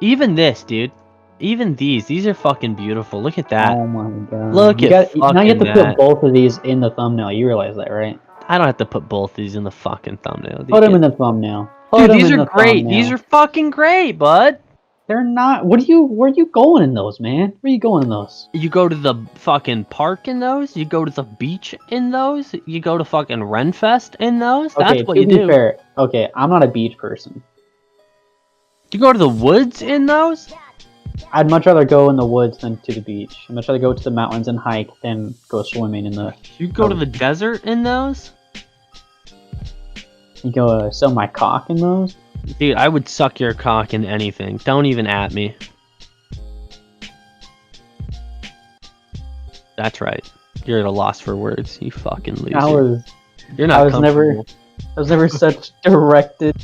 Even this, dude. Even these are fucking beautiful. Look at that. Oh my god! Look at fucking now you have to put both of these in the thumbnail. You realize that, right? I don't have to put both these in the fucking thumbnail. Put them in the thumbnail. Dude, these are great. These are fucking great, bud. They're not. Where are you going in those, man? Where are you going in those? You go to the fucking park in those. You go to the beach in those. You go to fucking Renfest in those. That's what you do. Fair. Okay, I'm not a beach person. You go to the woods in those? I'd much rather go in the woods than to the beach. I'd much rather go to the mountains and hike than go swimming in the... You go to the desert in those? You go sell my cock in those? Dude, I would suck your cock in anything. Don't even at me. That's right. You're at a loss for words, you fucking loser. You're not I was never such directed...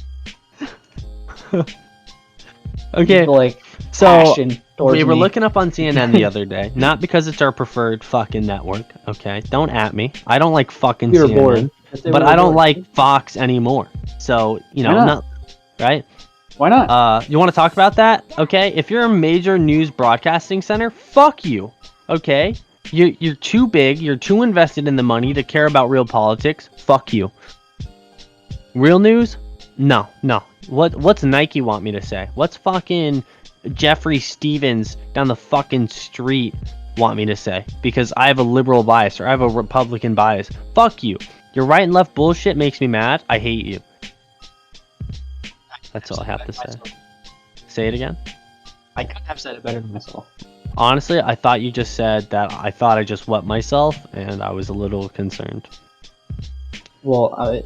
Okay, like, so we were looking up on CNN the other day, not because it's our preferred fucking network, okay? Don't at me. I don't like fucking CNN, but I don't like Fox anymore. So, you know, not right? Why not? You want to talk about that? Okay, if you're a major news broadcasting center, fuck you. Okay, you're too big. You're too invested in the money to care about real politics. Fuck you. Real news? No. What's Nike want me to say? What's fucking Jeffrey Stevens down the fucking street want me to say? Because I have a liberal bias or I have a Republican bias. Fuck you. Your right and left bullshit makes me mad. I hate you. That's all I have to say. Say it again. I couldn't have said it better than myself. Honestly, I thought you just said that I thought I just wet myself, and I was a little concerned. Well,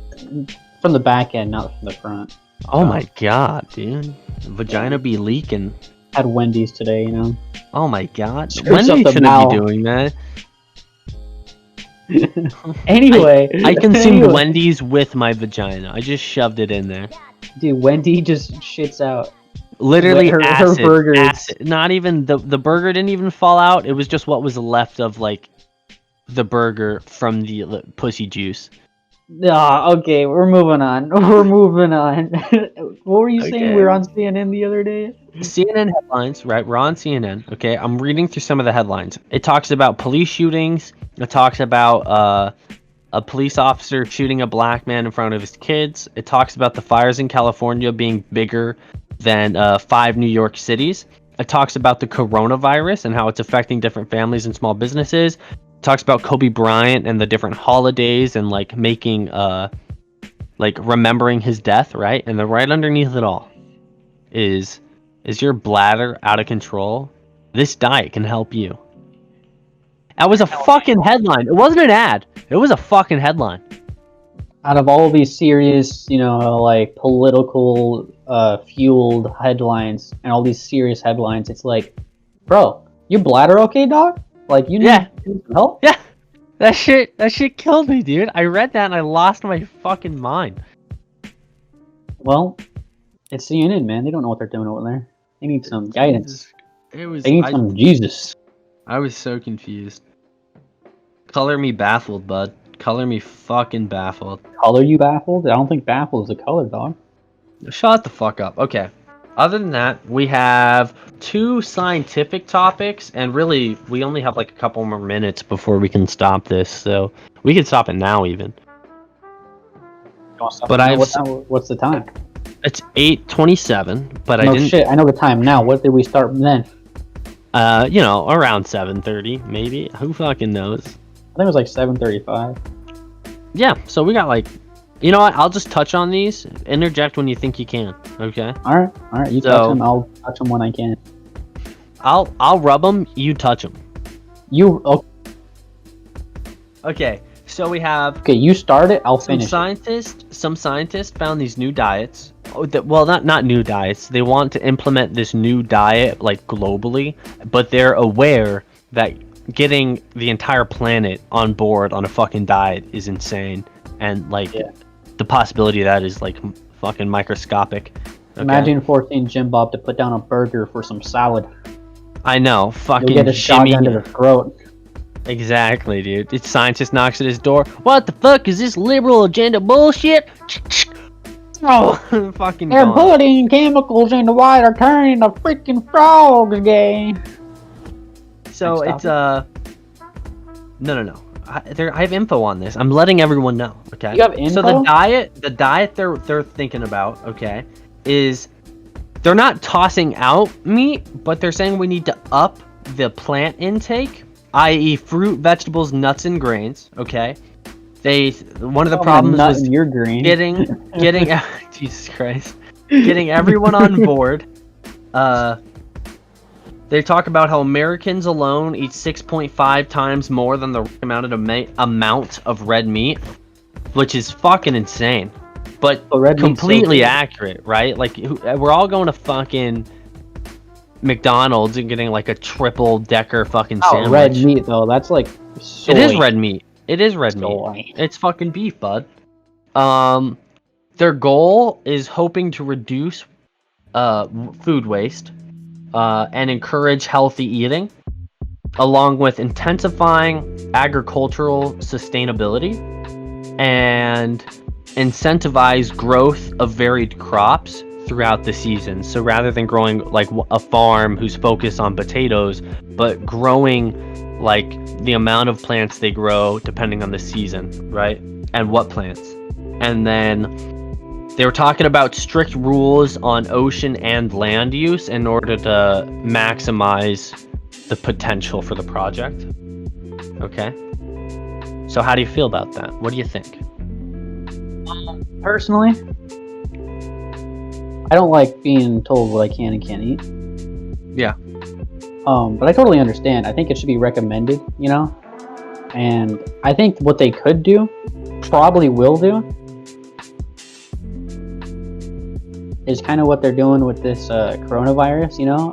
from the back end, not from the front. Oh my god, dude. Vagina be leaking. Had Wendy's today, you know. Oh my god. Wendy's shouldn't be doing that. Anyway. I consumed Wendy's with my vagina. I just shoved it in there. Dude, Wendy just shits out. Literally her burgers. Acid. Not even the burger didn't even fall out. It was just what was left of like the burger from the pussy juice. Okay, we're moving on. What were you saying? We were on CNN the other day? CNN headlines, right? We're on CNN. Okay, I'm reading through some of the headlines. It talks about police shootings. It talks about a police officer shooting a black man in front of his kids. It talks about the fires in California being bigger than 5 New York cities. It talks about the coronavirus and how it's affecting different families and small businesses. Talks about Kobe Bryant and the different holidays and like making like remembering his death, right? And then right underneath it all is your bladder out of control? This diet can help you. That was a fucking headline. It wasn't an ad. It was a fucking headline. Out of all these serious, you know, like political fueled headlines and all these serious headlines, it's like, bro, your bladder okay, dog? Like, you need some help? Yeah. That shit killed me, dude. I read that and I lost my fucking mind. Well, it's CNN, man. They don't know what they're doing over there. They need some guidance. They need some Jesus. I was so confused. Color me baffled, bud. Color me fucking baffled. Color you baffled? I don't think baffled is a color, dog. Shut the fuck up. Okay. Other than that, we have 2 scientific topics, and really, we only have like a couple more minutes before we can stop this, so we can stop it now even. But what's the time? It's 8:27, but No I didn't. shit. I know the time now. What did we start then? Around 7:30, maybe. Who fucking knows? I think it was like 7:35. Yeah. So we got like, you know what? I'll just touch on these. Interject when you think you can. Okay. All right. You touch them. I'll touch them when I can. I'll rub them. You touch them. You okay? Okay. So we have. Okay, you start it. I'll finish. Some scientists found these new diets. Well, not new diets. They want to implement this new diet like globally, but they're aware that getting the entire planet on board on a fucking diet is insane, and like the possibility of that is like fucking microscopic. Okay? Imagine forcing Jim Bob to put down a burger for some salad. I know, fucking You'll get a shotgun to the throat. Exactly, dude. It's scientist knocks at his door. What the fuck is this liberal agenda bullshit? Oh, fucking They're gone. putting chemicals in the water, turning the freaking frogs gay. So it's no. I have info on this. I'm letting everyone know. Okay. You have info? So the diet they're thinking about, okay, is they're not tossing out meat, but they're saying we need to up the plant intake, i.e., fruit, vegetables, nuts, and grains. Okay. One of the problems was getting Jesus Christ, getting everyone on board. They talk about how Americans alone eat 6.5 times more than the amount of red meat, which is fucking insane, but completely accurate, right? Like we're all going to fucking McDonald's and getting like a triple decker fucking sandwich. Red meat though, that's like soy. It is red meat. It is red meat. It's fucking beef, bud. Their goal is hoping to reduce food waste and encourage healthy eating, along with intensifying agricultural sustainability and incentivize growth of varied crops throughout the season. So rather than growing like a farm who's focused on potatoes, but growing like the amount of plants they grow depending on the season, right? And what plants. And then they were talking about strict rules on ocean and land use in order to maximize the potential for the project. Okay. So how do you feel about that? What do you think? Personally, I don't like being told what I can and can't eat. Yeah. But I totally understand. I think it should be recommended, you know? And I think what they could do, probably will do, is kind of what they're doing with this coronavirus, you know?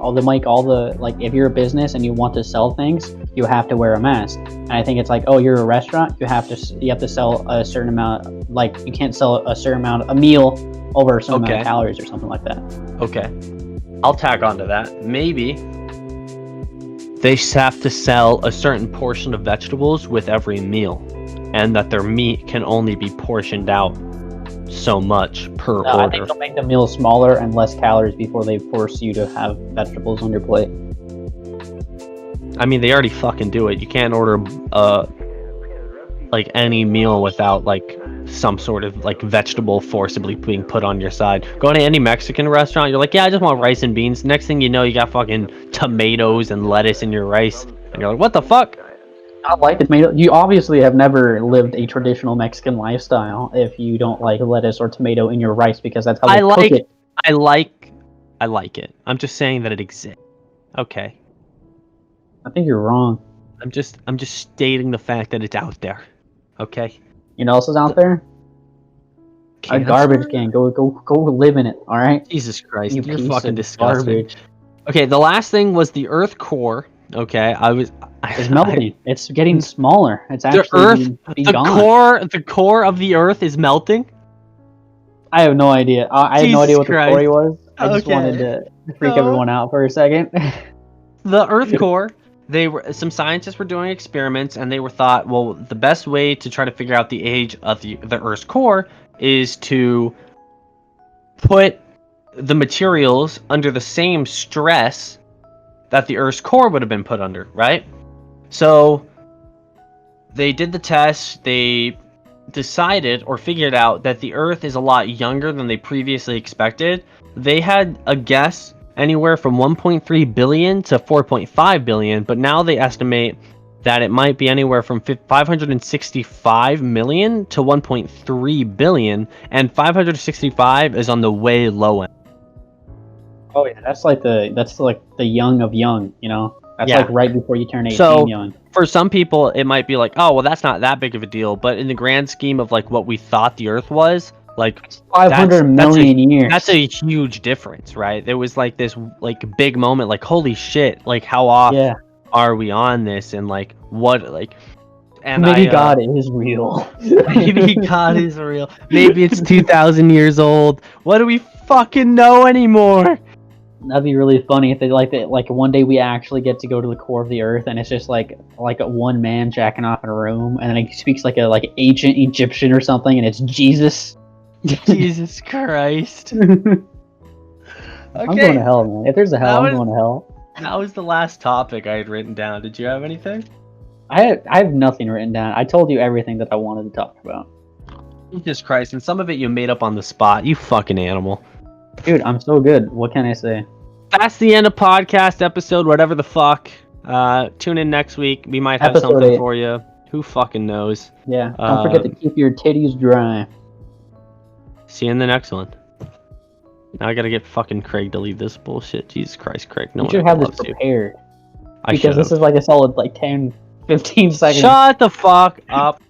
Like, if you're a business and you want to sell things, you have to wear a mask. And I think it's like, oh, you're a restaurant, you have to sell a certain amount, like, you can't sell a meal over a certain amount of calories or something like that. Okay. I'll tag onto that. Maybe they have to sell a certain portion of vegetables with every meal, and that their meat can only be portioned out so much per order. I think they'll make the meal smaller and less calories before they force you to have vegetables on your plate. I mean, they already fucking do it. You can't order like any meal without like some sort of like vegetable forcibly being put on your side. Go to any Mexican restaurant, you're like, yeah, I just want rice and beans. Next thing you know, you got fucking tomatoes and lettuce in your rice, and you're like, what the fuck? I like tomato. You obviously have never lived a traditional Mexican lifestyle if you don't like lettuce or tomato in your rice, because that's how they cook it. I like it. I'm just saying that it exists. Okay. I think you're wrong. I'm just stating the fact that it's out there. Okay. You know what else is out there? A garbage can. Go live in it. All right. Jesus Christ, you're fucking disgusting. Garbage. Okay, the last thing was the Earth core. Okay, it's melting. It's getting smaller. It's actually gone. The core of the Earth is melting. I have no idea. I have no idea what the story was. I just wanted to freak everyone out for a second. The Earth core. Some scientists were doing experiments, and they thought, well, the best way to try to figure out the age of the Earth's core is to put the materials under the same stress that the Earth's core would have been put under, right? So they did the test. They decided or figured out that the Earth is a lot younger than they previously expected. They had a guess anywhere from 1.3 billion to 4.5 billion, but now they estimate that it might be anywhere from 565 million to 1.3 billion, and 565 is on the way low end. Oh yeah, that's like the young of young, you know? That's Yeah. like right before you turn 18 So young. for some people, it might be like, oh, well, that's not that big of a deal. But in the grand scheme of like what we thought the Earth was, like 500 million years. That's a huge difference, right? There was like this like big moment, like holy shit, like how off Yeah. are we on this, and like what like. And Maybe God is real. maybe God is real. Maybe it's 2,000 years old. What do we fucking know anymore? That'd be really funny if they like one day we actually get to go to the core of the earth and it's just like a one man jacking off in a room and then he speaks like ancient Egyptian or something and it's Jesus. Jesus Christ. I'm Okay, going to hell, man. If there's a hell, I'm going to hell. that was the last topic I had written down. Did you have anything? I have nothing written down. I told you everything that I wanted to talk about. Jesus Christ, and some of it you made up on the spot. You fucking animal. Dude, I'm so good. What can I say? That's the end of podcast episode, whatever the fuck. Tune in next week. We might have Episode something 8. for you. Who fucking knows? Yeah, don't forget to keep your titties dry. See you in the next one. Now I gotta get fucking Craig to leave this bullshit. Jesus Christ, Craig. No You one should ever have this loves you. prepared. I Because this should've. is like a solid 10, 15 seconds. Shut the fuck up.